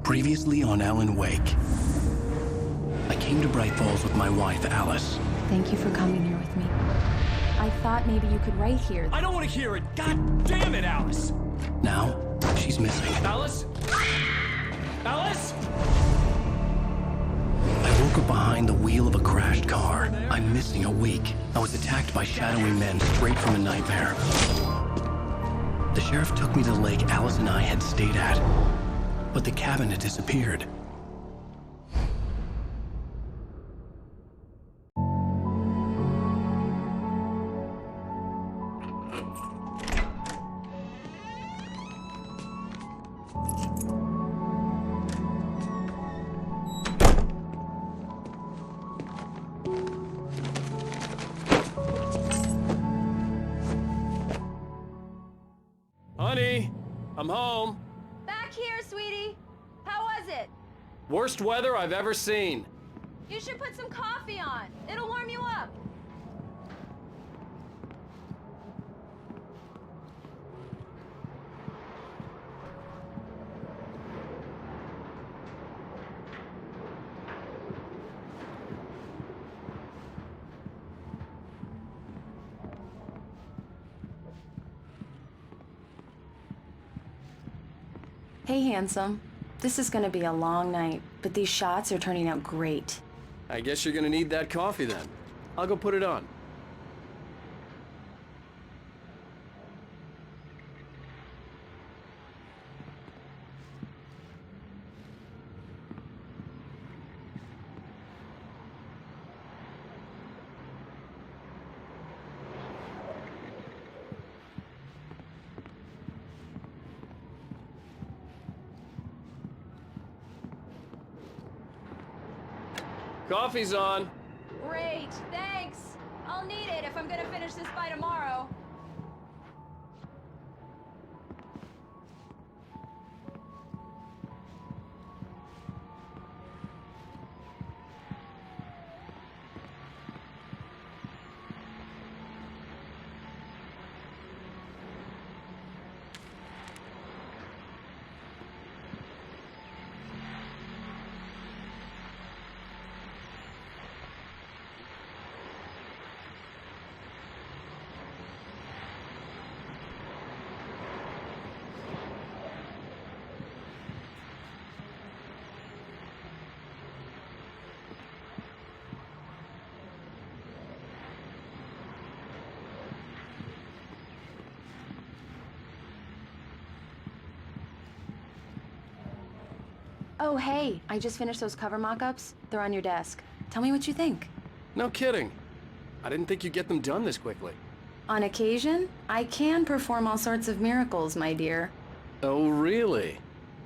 Previously on Alan Wake. I came to Bright Falls with my wife, Alice. Thank you for coming here with me. I thought maybe you could write here. I don't want to hear it! God damn it, Alice! Now, she's missing. Alice? Alice? I woke up behind the wheel of a crashed car. I'm missing a week. I was attacked by shadowy men straight from a nightmare. The sheriff took me to the lake Alice and I had stayed at, but the cabin had disappeared. Honey, I'm home. Back here, sweetie. How was it? Worst weather I've ever seen. You should put some coffee on. It'll warm you up. Hey, handsome. This is gonna be a long night, but these shots are turning out great. I guess you're gonna need that coffee then. I'll go put it on. Coffee's on. Great, thanks. I'll need it if I'm gonna finish this by tomorrow. Oh, hey, I just finished those cover mock-ups. They're on your desk. Tell me what you think. No kidding. I didn't think you'd get them done this quickly. On occasion, I can perform all sorts of miracles, my dear. Oh, really?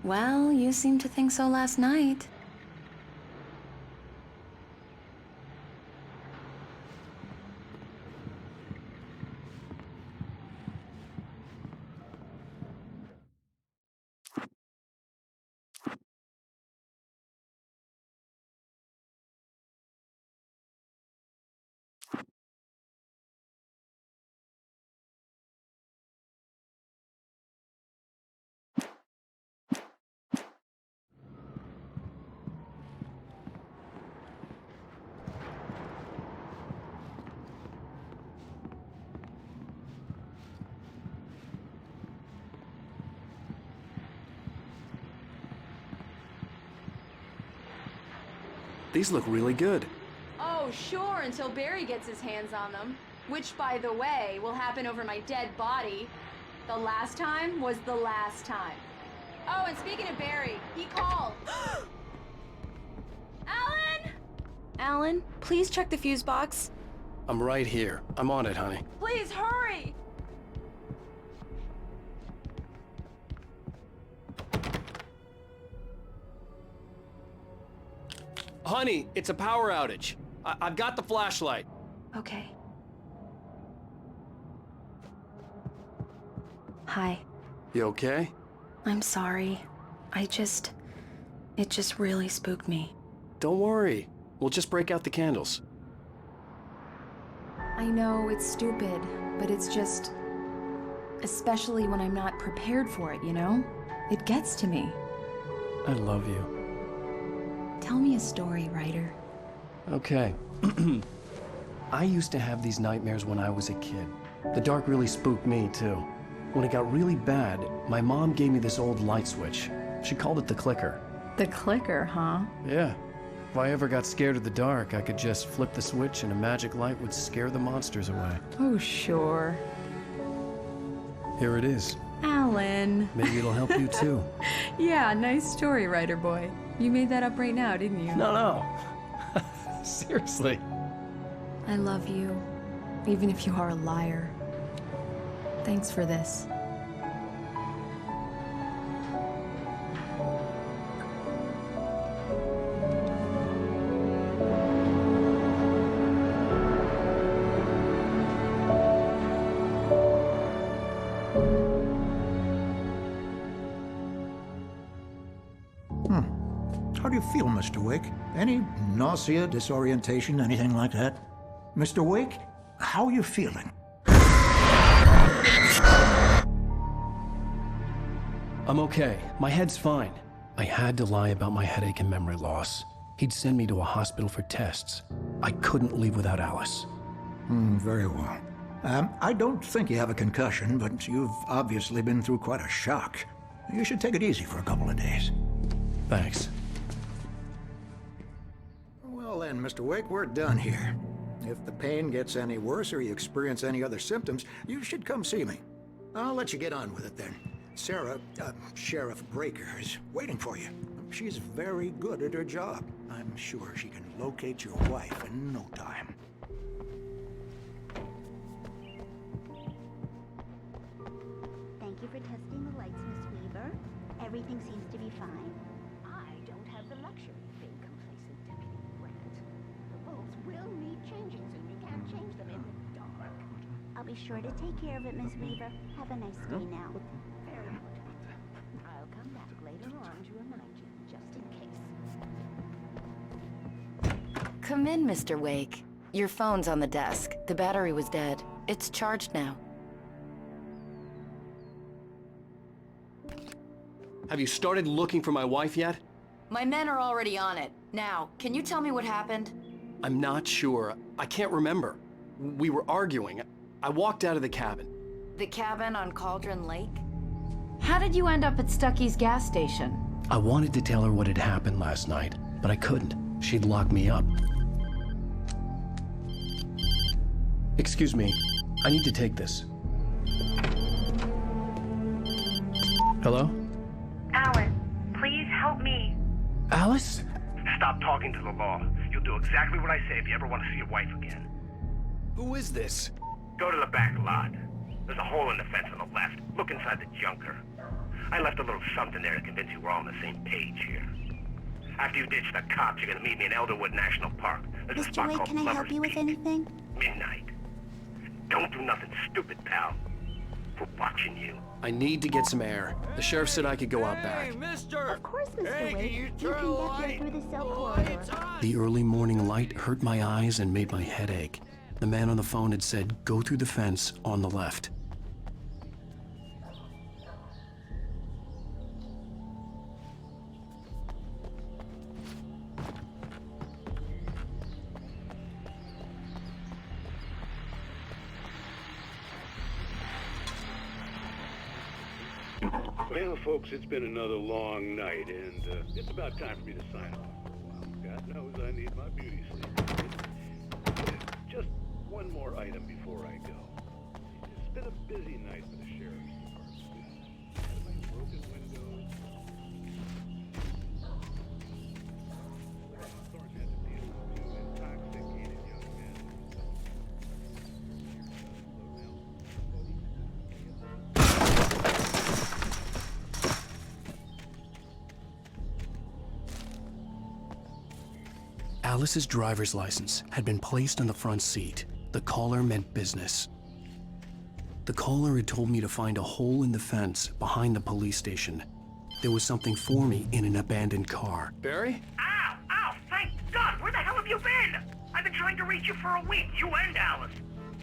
Well, you seemed to think so last night. These look really good. Oh, sure, until Barry gets his hands on them. Which, by the way, will happen over my dead body. The last time was the last time. Oh, and speaking of Barry, he called. Alan! Alan, please check the fuse box. I'm right here. I'm on it, honey. Please hurry! Honey, it's a power outage. I've got the flashlight. Okay. Hi. You okay? I'm sorry. It just really spooked me. Don't worry. We'll just break out the candles. I know it's stupid, but it's just... especially when I'm not prepared for it, you know? It gets to me. I love you. Tell me a story, writer. Okay. I used to have these nightmares when I was a kid. The dark really spooked me, too. When it got really bad, my mom gave me this old light switch. She called it the clicker. The clicker, huh? Yeah. If I ever got scared of the dark, I could just flip the switch and a magic light would scare the monsters away. Oh, sure. Here it is. Alan. Maybe it'll help you, too. Yeah, nice story, writer boy. You made that up right now, didn't you? No. Seriously. I love you, even if you are a liar. Thanks for this. How do you feel, Mr. Wake? Any nausea, disorientation, anything like that? Mr. Wake, how are you feeling? I'm okay. My head's fine. I had to lie about my headache and memory loss. He'd send me to a hospital for tests. I couldn't leave without Alice. Very well. I don't think you have a concussion, but you've obviously been through quite a shock. You should take it easy for a couple of days. Thanks. Well then, Mr. Wake, we're done here. If the pain gets any worse or you experience any other symptoms, you should come see me. I'll let you get on with it then. Sarah, Sheriff Breaker, is waiting for you. She's very good at her job. I'm sure she can locate your wife in no time. Thank you for testing the lights, Miss Weaver. Everything seems to be fine. I don't have the luxury of being complacent, Deputy Grant. The bulbs will need changing soon. You can't change them in the dark. I'll be sure to take care of it, Miss Weaver. Have a nice day now. Very good. I'll come back later on to remind you, just in case. Come in, Mr. Wake. Your phone's on the desk. The battery was dead. It's charged now. Have you started looking for my wife yet? My men are already on it. Now, can you tell me what happened? I'm not sure. I can't remember. We were arguing. I walked out of the cabin. The cabin on Cauldron Lake? How did you end up at Stucky's gas station? I wanted to tell her what had happened last night, but I couldn't. She'd locked me up. Excuse me. I need to take this. Hello? Alan, please help me. Alice? Stop talking to the law. You'll do exactly what I say if you ever want to see your wife again. Who is this? Go to the back lot. There's a hole in the fence on the left. Look inside the junker. I left a little something there to convince you we're all on the same page here. After you ditch the cops, you're gonna meet me in Elderwood National Park. There's a Mr. spot Wake, called can I help Lover's you with Peak. anything? Midnight. Don't do nothing stupid, pal. We're watching you. I need to get some air. The sheriff said I could go out back. Of course, Mr. Wake. You can get here through the cell corridor. The early morning light hurt my eyes and made my head ache. The man on the phone had said, go through the fence on the left. Well, folks, it's been another long night, and it's about time for me to sign off for a while. God knows I need my beauty sleep. Just one more item before I go. It's been a busy night for the sheriff's department. Had my broken windows. Thorne had to deal with two intoxicated young men. Alice's driver's license had been placed on the front seat. The caller meant business. The caller had told me to find a hole in the fence behind the police station. There was something for me in an abandoned car. Barry? Ow! Ow! Thank God! Where the hell have you been? I've been trying to reach you for a week, you and Alice.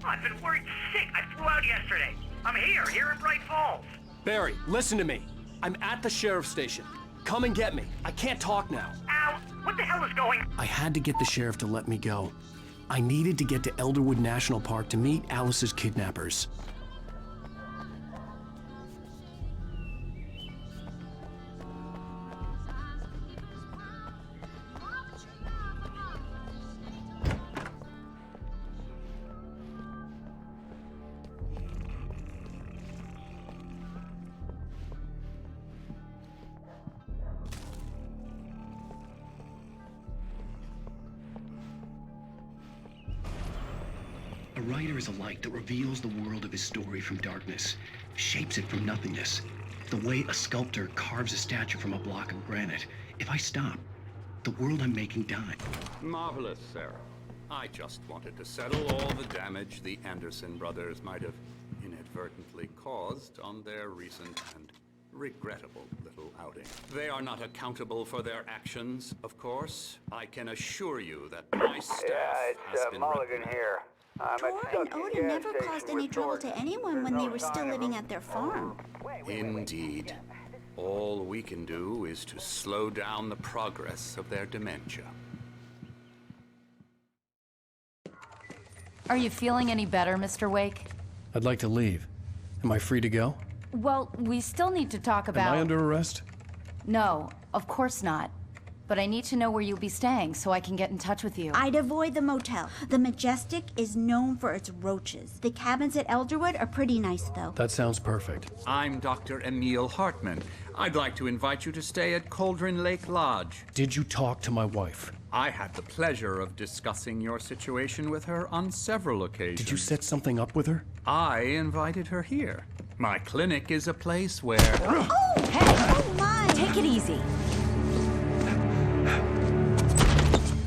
I've been worried sick. I flew out yesterday. I'm here in Bright Falls. Barry, listen to me. I'm at the sheriff's station. come and get me. I can't talk now. Al, what the hell is going... I had to get the sheriff to let me go. I needed to get to Elderwood National Park to meet Alice's kidnappers. A writer is a light that reveals the world of his story from darkness, shapes it from nothingness. The way a sculptor carves a statue from a block of granite. If I stop, the world I'm making dies. Marvelous, Sarah. I just wanted to settle all the damage the Anderson brothers might have inadvertently caused on their recent and regrettable little outing. They are not accountable for their actions, of course. I can assure you that my staff has been Mulligan here. Tor and Odin never caused any trouble to anyone when they were still living at their farm. Indeed. All we can do is to slow down the progress of their dementia. Are you feeling any better, Mr. Wake? I'd like to leave. Am I free to go? Well, we still need to talk about... Am I under arrest? No, of course not. But I need to know where you'll be staying so I can get in touch with you. I'd avoid the motel. The Majestic is known for its roaches. The cabins at Elderwood are pretty nice, though. That sounds perfect. I'm Dr. Emil Hartman. I'd like to invite you to stay at Cauldron Lake Lodge. Did you talk to my wife? I had the pleasure of discussing your situation with her on several occasions. Did you set something up with her? I invited her here. My clinic is a place where... Oh! Hey! Oh, my! Take it easy.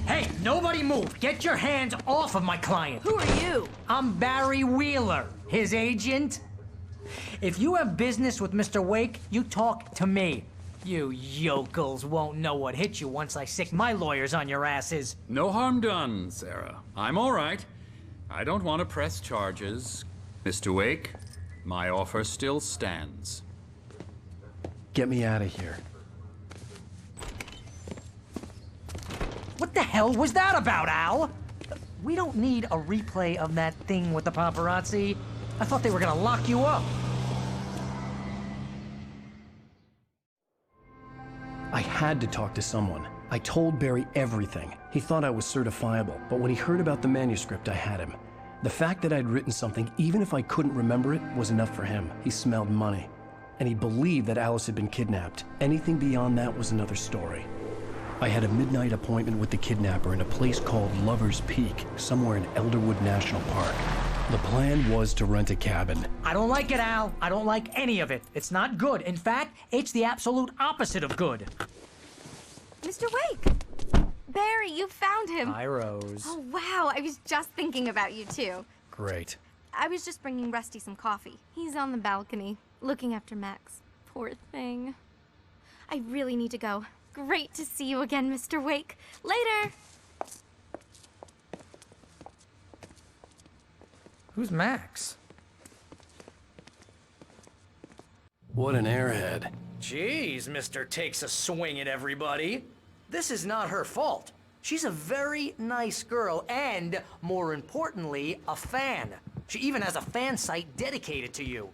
Hey, nobody move! Get your hands off of my client! Who are you? I'm Barry Wheeler, his agent. If you have business with Mr. Wake, you talk to me. You yokels won't know what hit you once I sick my lawyers on your asses. No harm done, Sarah. I'm all right. I don't want to press charges. Mr. Wake, my offer still stands. Get me out of here. What the hell was that about, Al? We don't need a replay of that thing with the paparazzi. I thought they were gonna lock you up. I had to talk to someone. I told Barry everything. He thought I was certifiable, but when he heard about the manuscript, I had him. The fact that I'd written something, even if I couldn't remember it, was enough for him. He smelled money. And he believed that Alice had been kidnapped. Anything beyond that was another story. I had a midnight appointment with the kidnapper in a place called Lover's Peak, somewhere in Elderwood National Park. The plan was to rent a cabin. I don't like it, Al. I don't like any of it. It's not good. In fact, it's the absolute opposite of good. Mr. Wake! Barry, you found him! Hi, Rose. Oh, wow. I was just thinking about you, too. Great. I was just bringing Rusty some coffee. He's on the balcony, looking after Max. Poor thing. I really need to go. Great to see you again, Mr. Wake. Later! Who's Max? What an airhead. Jeez, Mr. Takes a Swing at Everybody. This is not her fault. She's a very nice girl and, more importantly, a fan. She even has a fan site dedicated to you.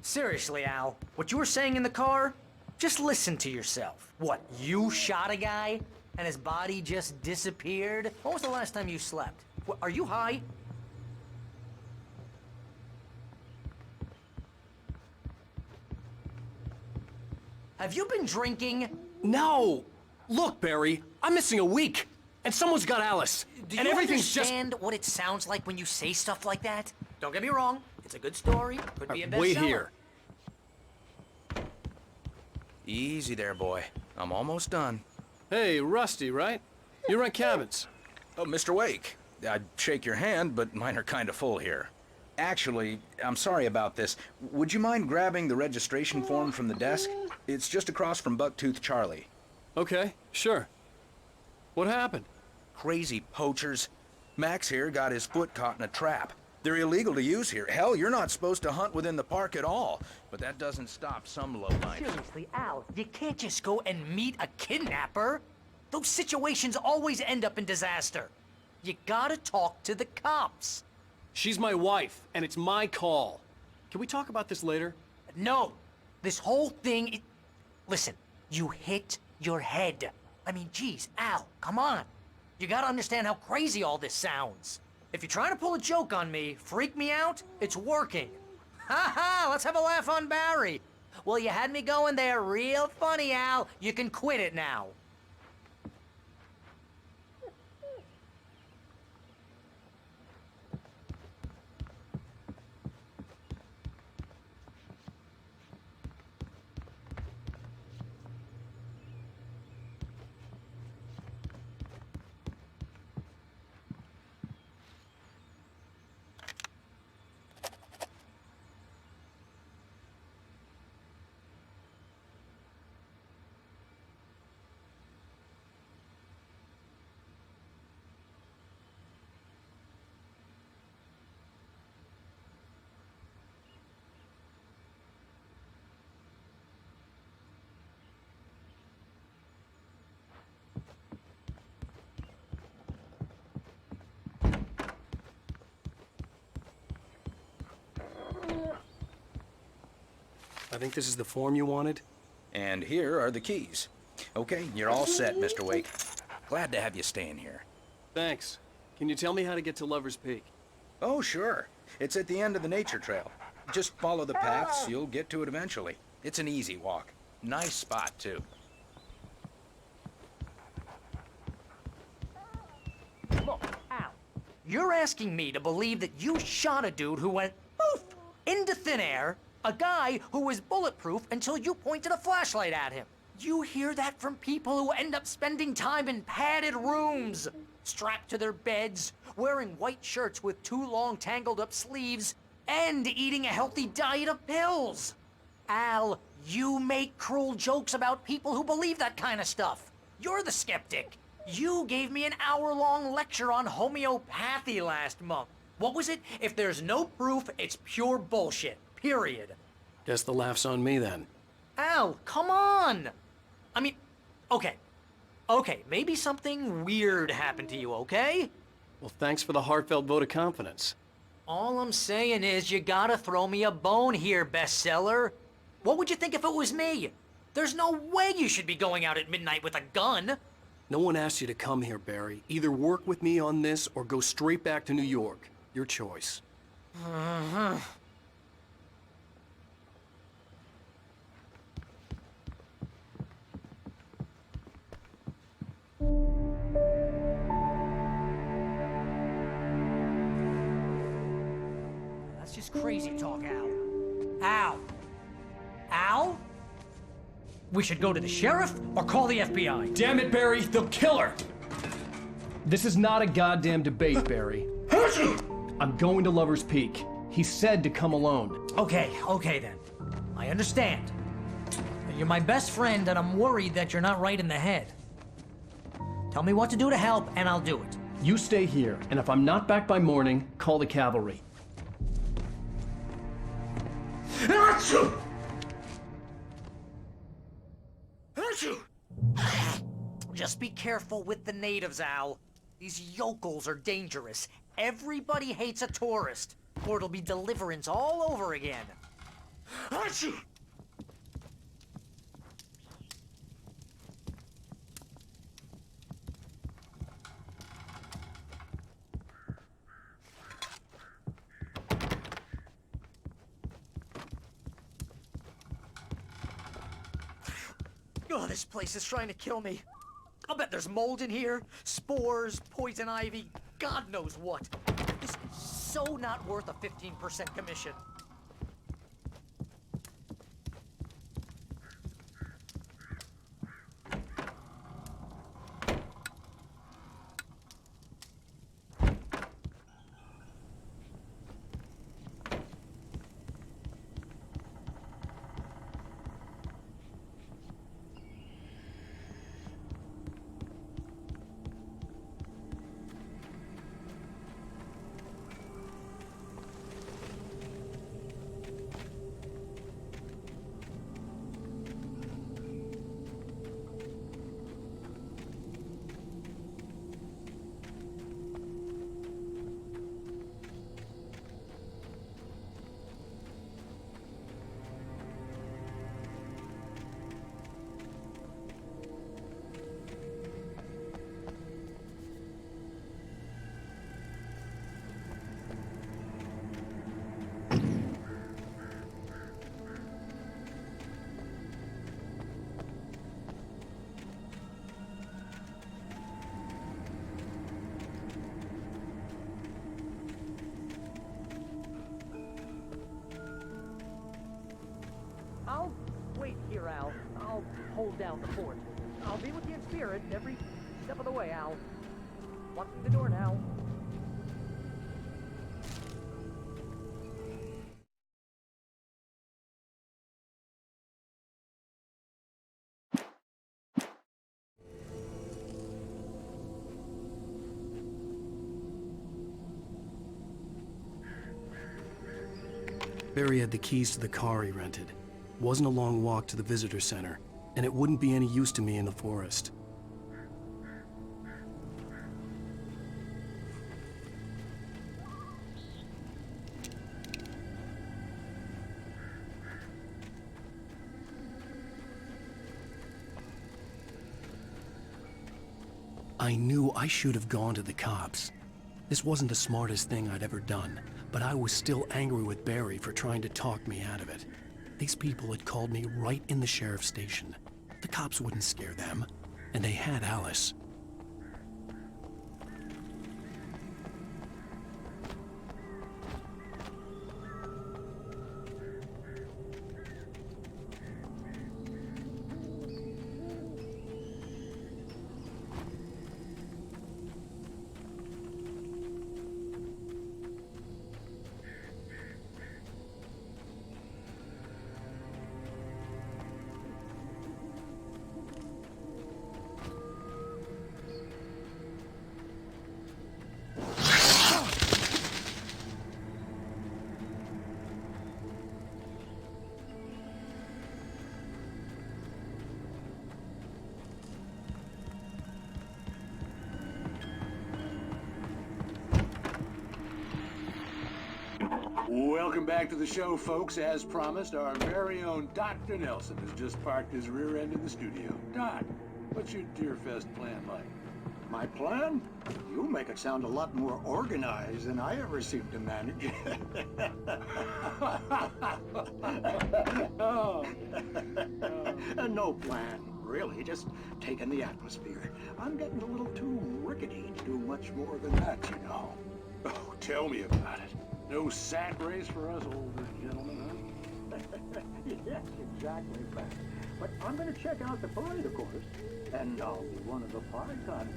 Seriously, Al, what you were saying in the car? Just listen to yourself. What, you shot a guy and his body just disappeared? When was the last time you slept? What, are you high? Have you been drinking? No! Look, Barry, I'm missing a week, and someone's got Alice. Do and you everything's understand what it sounds like when you say stuff like that? Don't get me wrong, it's a good story, could be a bestseller. Wait here. Easy there, boy. I'm almost done. Hey, Rusty, right? You rent cabins. Oh, Mr. Wake. I'd shake your hand, but mine are kind of full here. Actually, I'm sorry about this. Would you mind grabbing the registration form from the desk? It's just across from Bucktooth Charlie. Okay, sure. What happened? Crazy poachers. Max here got his foot caught in a trap. They're illegal to use here. Hell, you're not supposed to hunt within the park at all. But that doesn't stop some lowlifes. Seriously, Al, you can't just go and meet a kidnapper. Those situations always end up in disaster. You gotta talk to the cops. She's my wife, and it's my call. Can we talk about this later? No. This whole thing... Listen, you hit your head. I mean, geez, Al, come on. You gotta understand how crazy all this sounds. If you're trying to pull a joke on me, freak me out, it's working. Ha ha, let's have a laugh on Barry. Well, you had me going there real funny, Al. You can quit it now. I think this is the form you wanted. And here are the keys. Okay, you're all set, Mr. Wake. Glad to have you staying here. Thanks. Can you tell me how to get to Lover's Peak? Oh, sure. It's at the end of the nature trail. Just follow the paths, you'll get to it eventually. It's an easy walk. Nice spot, too. Look, Al, you're asking me to believe that you shot a dude who went poof into thin air, a guy who was bulletproof until you pointed a flashlight at him. You hear that from people who end up spending time in padded rooms, strapped to their beds, wearing white shirts with too long tangled up sleeves, and eating a healthy diet of pills. Al, you make cruel jokes about people who believe that kind of stuff. You're the skeptic. You gave me an hour-long lecture on homeopathy last month. What was it? If there's no proof, it's pure bullshit. Period. Guess the laugh's on me then. Al, come on! I mean, okay, maybe something weird happened to you, okay? Well, thanks for the heartfelt vote of confidence. All I'm saying is you gotta throw me a bone here, bestseller. What would you think if it was me? There's no way you should be going out at midnight with a gun. No one asked you to come here, Barry. Either work with me on this or go straight back to New York. Your choice. That's just crazy talk, Al. Al? Al? We should go to the sheriff or call the FBI. Damn it, Barry, they'll kill her! This is not a goddamn debate, Barry. I'm going to Lover's Peak. He said to come alone. Okay then. I understand. You're my best friend and I'm worried that you're not right in the head. Tell me what to do to help and I'll do it. You stay here, and if I'm not back by morning, call the cavalry. Just be careful with the natives, Al. These yokels are dangerous. Everybody hates a tourist, or it'll be Deliverance all over again. Oh, this place is trying to kill me. I'll bet there's mold in here, spores, poison ivy, God knows what. This is so not worth a 15% commission. hold down the fort. I'll be with you in spirit every step of the way, Al. Walk through the door now. Barry had the keys to the car he rented. Wasn't a long walk to the visitor center, and it wouldn't be any use to me in the forest. I knew I should have gone to the cops. This wasn't the smartest thing I'd ever done, but I was still angry with Barry for trying to talk me out of it. These people had called me right in the sheriff's station. The cops wouldn't scare them, and they had Alice. Welcome back to the show, folks. As promised, our very own Dr. Nelson has just parked his rear end in the studio. Doc, what's your Deerfest plan like? My plan? You make it sound a lot more organized than I ever seem to manage. No plan, really. Just taking the atmosphere. I'm getting a little too rickety to do much more than that, you know. Oh, tell me about it. No sack race for us older gentlemen, huh? Yes, exactly, Frank. But I'm going to check out the parade, of course. And I'll be one of the party contests.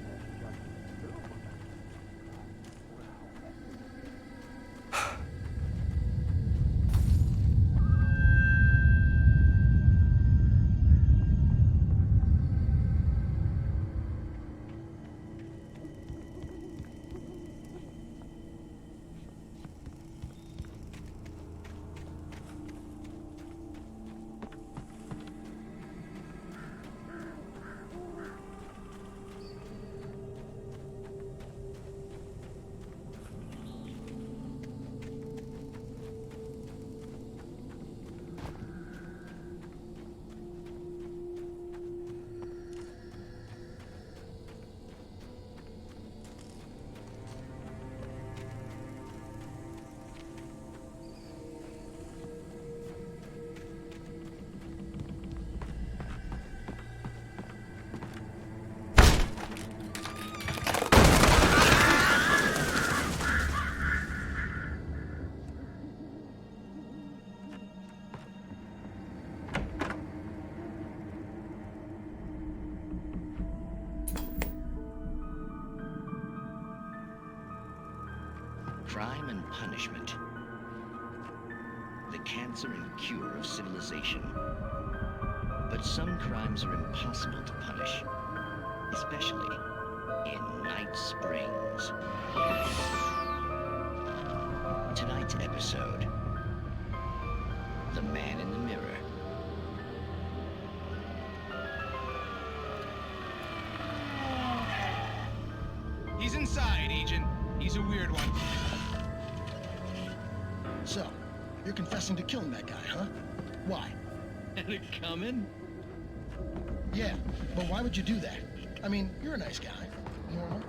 Crime and punishment. The cancer and cure of civilization. But some crimes are impossible to punish, especially in Night Springs. Tonight's episode, The Man in the Mirror. He's inside, Agent. He's a weird one. So, you're confessing to killing that guy, huh? Why? Had it coming? Yeah, but why would you do that? I mean, you're a nice guy. Normal.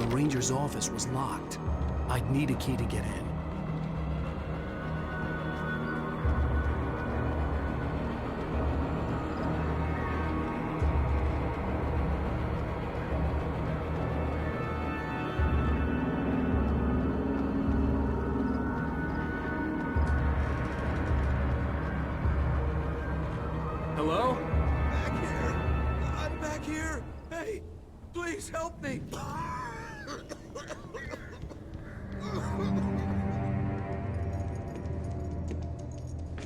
ranger's office was locked. I'd need a key to get in. Hello? Back here. I'm back here. Hey, please help me.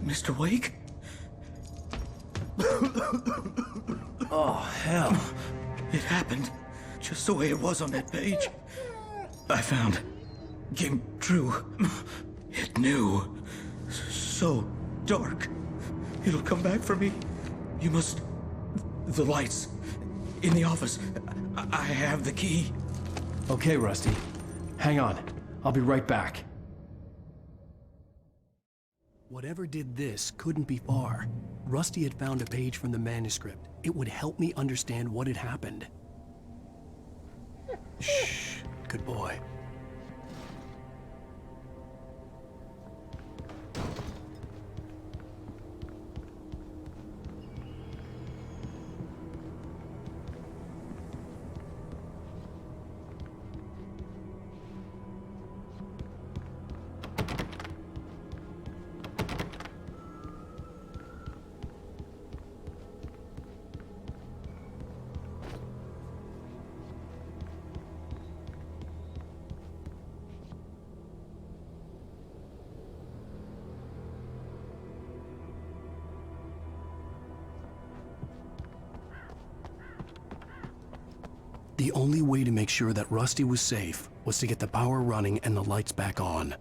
Mr. Wake? Oh, hell. It happened just the way it was on that page. I found. Came true. It knew. So dark. It'll come back for me. You must... The lights. In the office. I have the key. Okay, Rusty. Hang on. I'll be right back. Whatever did this couldn't be far. Rusty had found a page from the manuscript. It would help me understand what had happened. Shh. Good boy. The only way to make sure that Rusty was safe was to get the power running and the lights back on.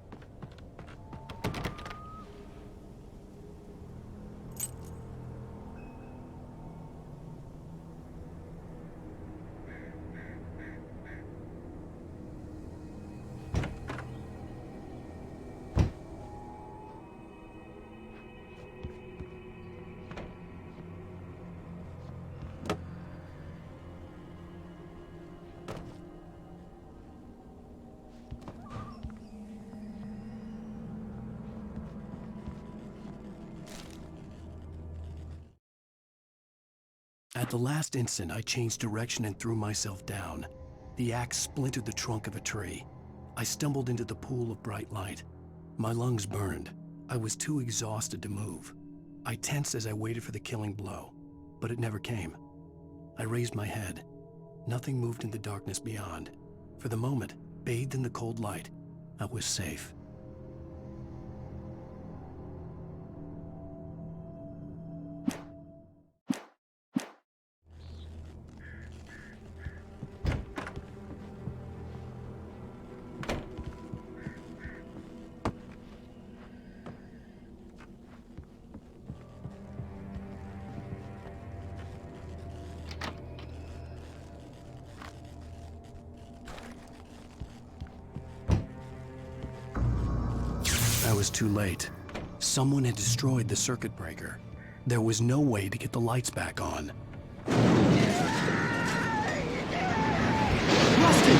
At the last instant, I changed direction and threw myself down. The axe splintered the trunk of a tree. I stumbled into the pool of bright light. My lungs burned. I was too exhausted to move. I tensed as I waited for the killing blow, but it never came. I raised my head. Nothing moved in the darkness beyond. For the moment, bathed in the cold light, I was safe. I was too late. Someone had destroyed the circuit breaker. There was no way to get the lights back on. Rusty!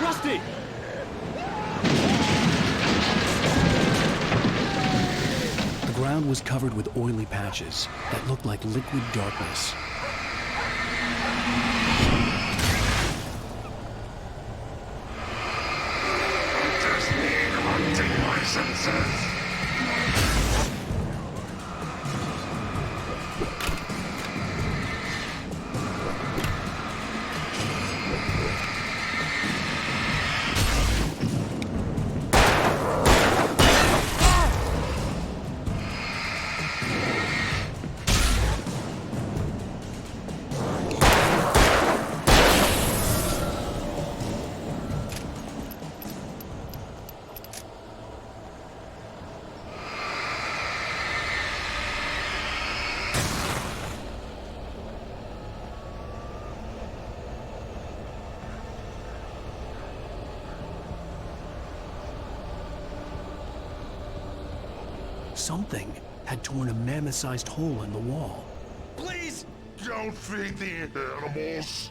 Rusty! The ground was covered with oily patches that looked like liquid darkness. Something had torn a mammoth-sized hole in the wall. Please! Don't feed the animals!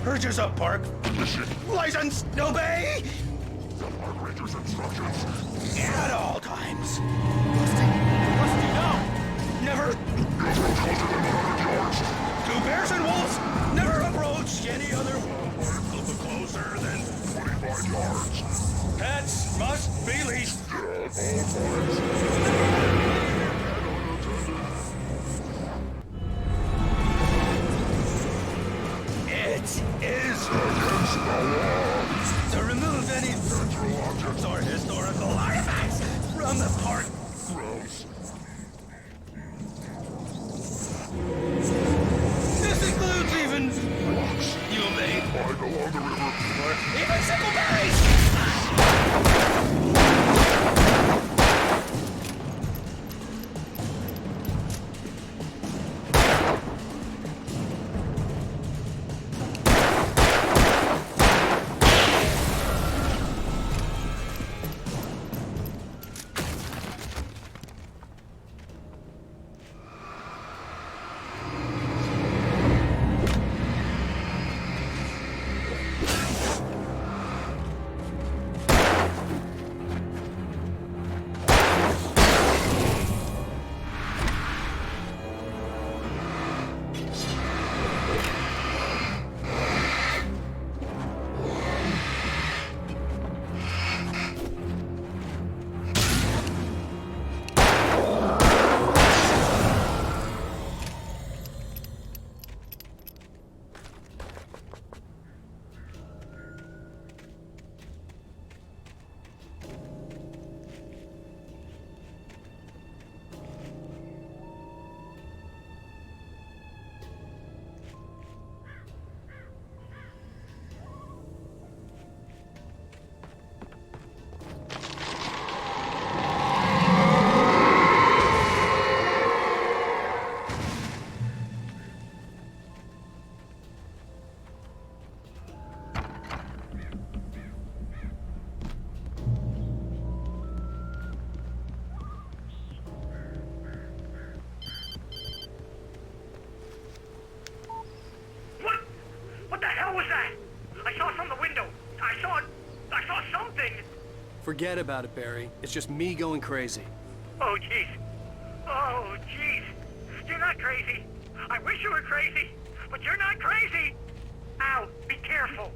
Urges up, Park. License, obey! Operator's instructions. At all times. Rusty, no! Never. Two bears and wolves never approach any other wolf. Closer than 25 yards. Pets must be leashed. It is against the law to remove any central objects or historical artifacts from the park. Gross. This includes even rocks. You obey. I go on the river. Even sickleberries. Forget about it, Barry. It's just me going crazy. Oh, jeez. Oh, jeez. You're not crazy. I wish you were crazy, but you're not crazy. Ow, be careful.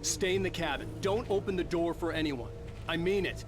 Stay in the cabin. Don't open the door for anyone. I mean it.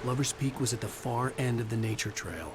Lover's Peak was at the far end of the nature trail.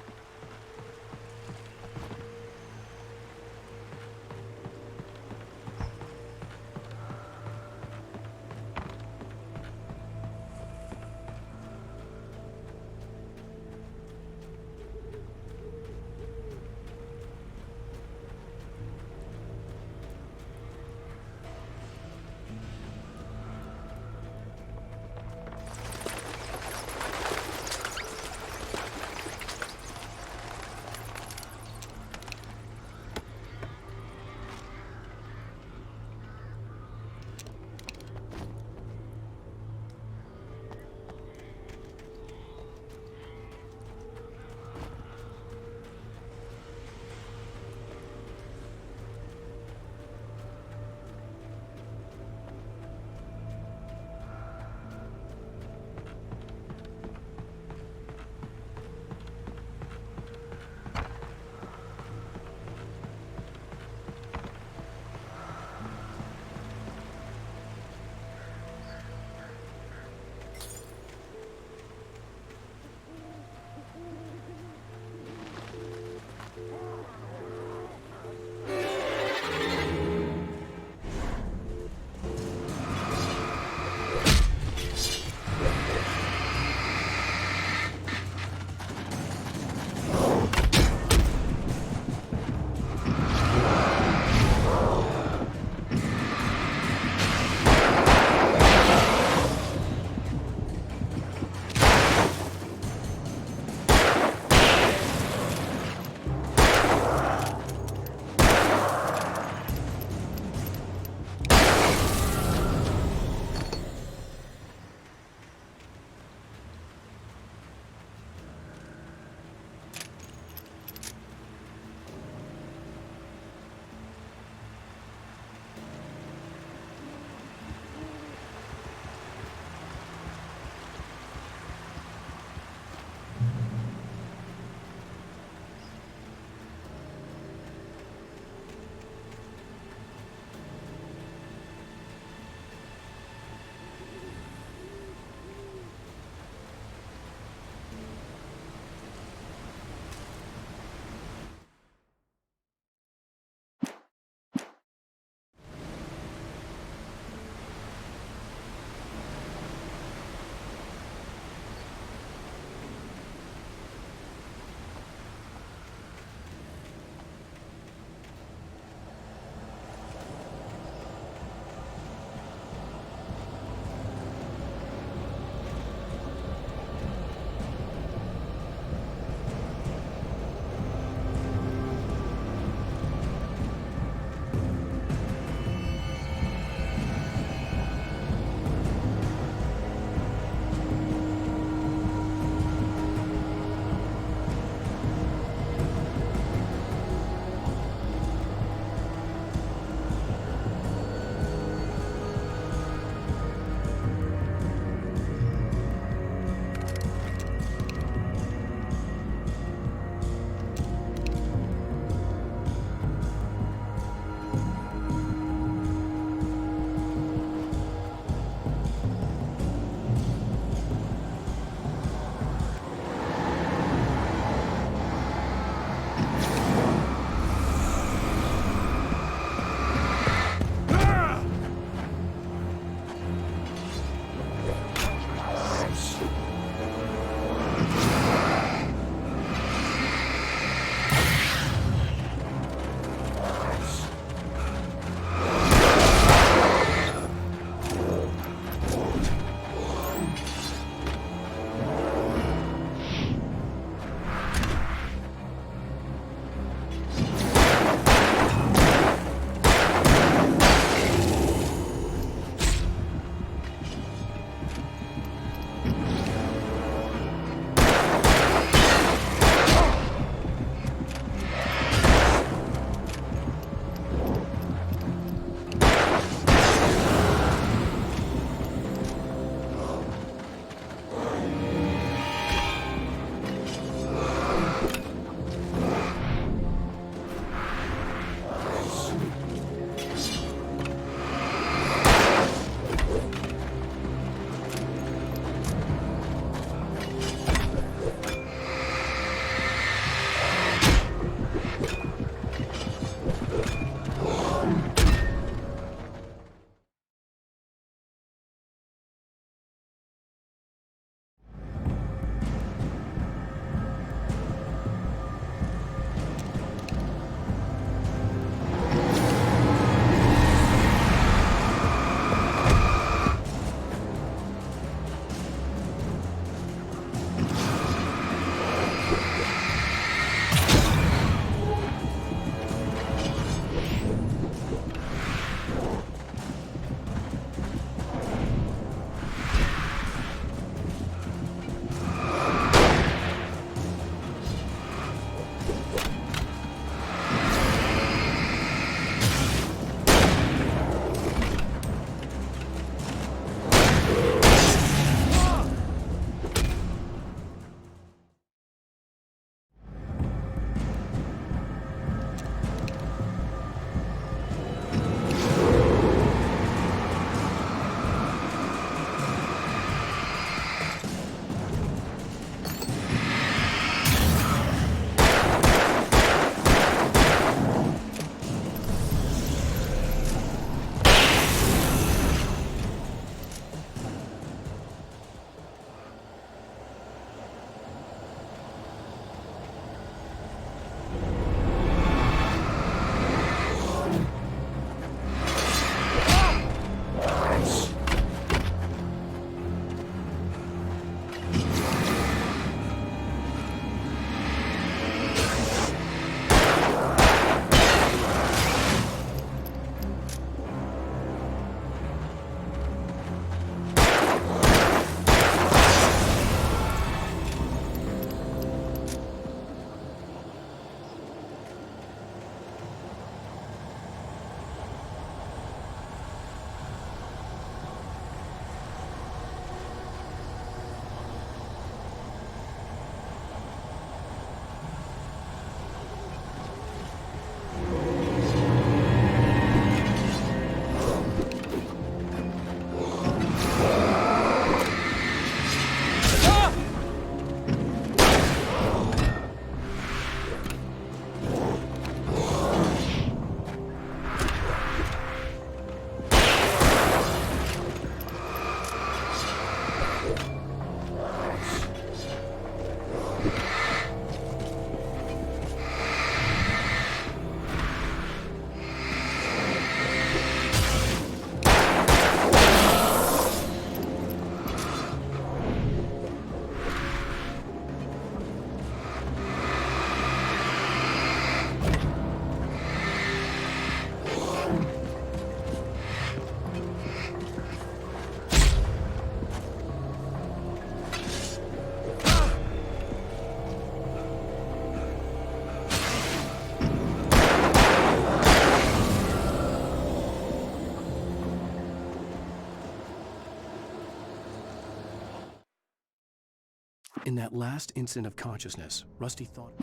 In that last instant of consciousness, Rusty thought...